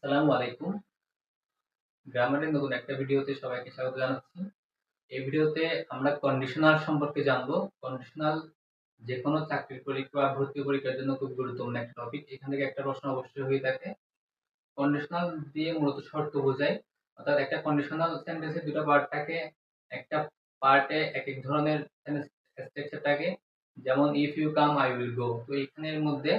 আসসালামু আলাইকুম। গ্রামারের নতুন একটা ভিডিওতে সবাইকে স্বাগত জানাচ্ছি। এই ভিডিওতে আমরা কন্ডিশনাল সম্পর্কে জানবো। কন্ডিশনাল যেকোনো চাকরির পরীক্ষা বা ভর্তি পরীক্ষার জন্য খুব গুরুত্বপূর্ণ একটা টপিক। এখান থেকে একটা প্রশ্ন অবশ্যই হয়ে থাকে। কন্ডিশনাল দিয়ে মূলত শর্ত বোঝায়। অর্থাৎ একটা কন্ডিশনাল সেন্টেন্সে ২ টা পার্ট থাকে। একটা পার্টে একেক ধরনের স্ট্রাকচার থাকে। যেমন if you come I will go. তো এখানের মধ্যে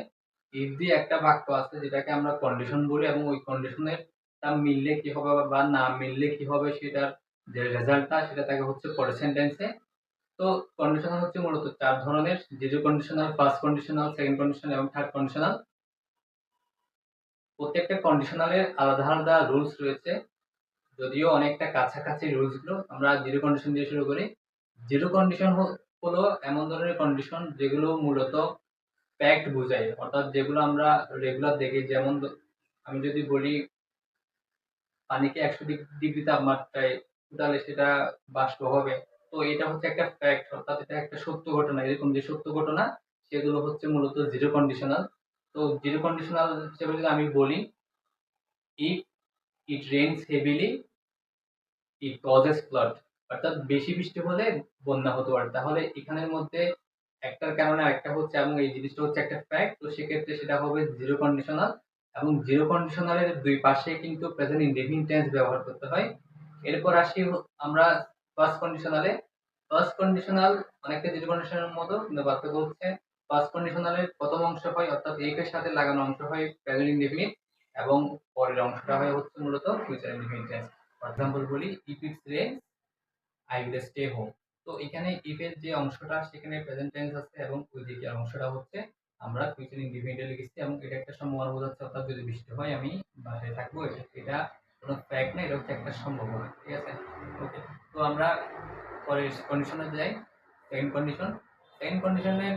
ইফ দিয়ে একটা বাক্য আছে যেটাকে আমরা কন্ডিশন বলি এবং ওই কন্ডিশনের টা মিললে কি হবে বা না মিললে কি হবে সেটার যে রেজাল্টটা সেটা থাকে হচ্ছে পরের সেন্টেন্সে। তো কন্ডিশনাল হচ্ছে মূলত ৪ ধরনের: zero conditional, first conditional, second conditional এবং থার্ড কন্ডিশনাল। প্রত্যেকটা কন্ডিশনালের আলাদা, আলাদা রুলস রয়েছে। যদিও অনেকটা কাছাকাছি রুলস গুলো। আমরা জিরো কন্ডিশন দিয়ে শুরু করি। জিরো কন্ডিশন হলো এমন ধরনের কন্ডিশন যেগুলো মূলত ফ্যাক্ট বোঝায়। অর্থাৎ যেগুলো আমরা রেগুলার দেখি। যেমন আমি যদি বলি পানিকে ১০০ ডিগ্রি তাপমাত্রায় ফুটালে সেটা বাষ্প হবে। তো এটা হচ্ছে একটা ফ্যাক্ট, অর্থাৎ এটা একটা সত্য ঘটনা। এরকম যে সত্য ঘটনা সেগুলো হচ্ছে মূলত জিরো কন্ডিশনাল। তো জিরো কন্ডিশনাল হিসেবে যদি আমি বলি, if it rains heavily it causes flood. অর্থাৎ বেশি বৃষ্টি হলে বন্যা হতে পারে। তাহলে এখানের মধ্যে একটার কারণে আরেকটা হচ্ছে এবং এই জিনিসটা হচ্ছে একটা ফ্যাক্ট। তো সেক্ষেত্রে সেটা হবে জিরো কন্ডিশনাল। এবং জিরো কন্ডিশনালের ২ পাশে কিন্তু প্রেজেন্ট ইনডেফিনিট টেন্স ব্যবহার করতে হয়। এরপর আসি আমরা ফার্স্ট কন্ডিশনালে। ফার্স্ট কন্ডিশনাল অনেকটা জিরো কন্ডিশনের মতো, কিন্তু পার্থক্য হচ্ছে ফার্স্ট কন্ডিশনালের প্রথম অংশ হয় অর্থাৎ if এর সাথে লাগানো অংশ হয় প্রেজেন্ট ইনডেফিনিট এবং পরের অংশটা হয় হচ্ছে মূলত future indefinite tense. For example বলি, if it's rains I will stay home. তো এখানে if এর যে অংশটা সেখানে প্রেজেন্ট টেন্স আছে এবং ওই দিকের অংশটা হচ্ছে আমরা ফিউচার ইনডেফিনিটে লিখেছি এবং এটা একটা সম্ভাবনা বোঝাচ্ছে। অর্থাৎ যদি বৃষ্টি হয় আমি বাসায় থাকবো। এটা কোনো ফ্যাক্ট না, এটা হচ্ছে একটা সম্ভাবনা। ঠিক আছে? ওকে। তো আমরা পরের কন্ডিশনে যাই। Second condition. সেকেন্ড কন্ডিশনের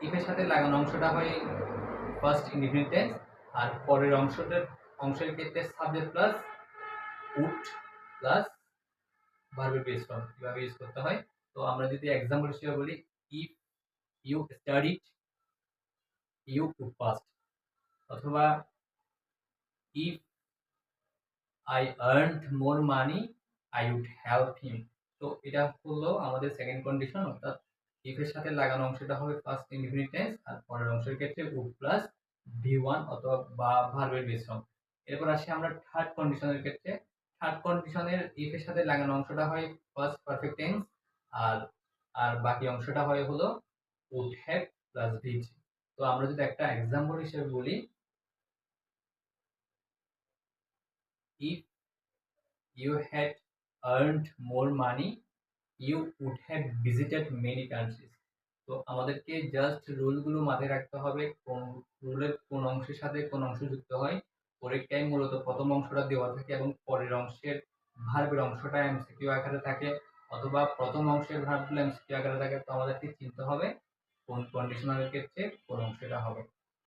if এর সাথে লাগানো অংশটা হয় ফার্স্ট ইনডেফিনিট টেন্স আর পরের অংশের ক্ষেত্রে সাবজেক্ট প্লাস উড প্লাস ভার্বের বেস ফর্ম কিভাবে ইউজ করতে হয়। তো আমরা যদি এক্সাম্পল হিসেবে বলি, if you studied you could past, অথবা if I earned more money I would help him. তো এটা হলো আমাদের সেকেন্ড কন্ডিশন। অর্থাৎ ইফ এর সাথে লাগানো অংশটা হবে ফার্স্ট ইনডেফিনিট টেন্স আর পরের অংশের ক্ষেত্রে উড প্লাস ভি1 অথবা বা ভার্বের বেস ফর্ম। এরপর আসি আমরা থার্ড কন্ডিশনের ক্ষেত্রে। থার্ড কন্ডিশনের ইফ এর সাথে লাগানো অংশটা হয় ফার্স্ট পারফেক্ট টেন্স আর আর বাকি অংশটা হয় হলো উড হ্যাভ প্লাস ভিজ। তো আমরা যদি একটা এক্সাম্পল হিসেবে বলি, if you had earned more money you would have visited many countries। তো আমাদেরকে জাস্ট রুলগুলো মাথায় রাখতে হবে, কোন রুলের কোন অংশের সাথে কোন অংশ যুক্ত হয়। পরীক্ষায় মূলত প্রথম অংশটা দেওয়া থাকে এবং পরের অংশের ভার্বের অংশটা এমসিকিউ আকারে থাকে, অথবা প্রথম অংশের ভার্বগুলো এমসিকিউ আকারে থাকে। তো আমাদেরকে চিনতে হবে কোন কন্ডিশনালের ক্ষেত্রে কোন অংশটা হবে।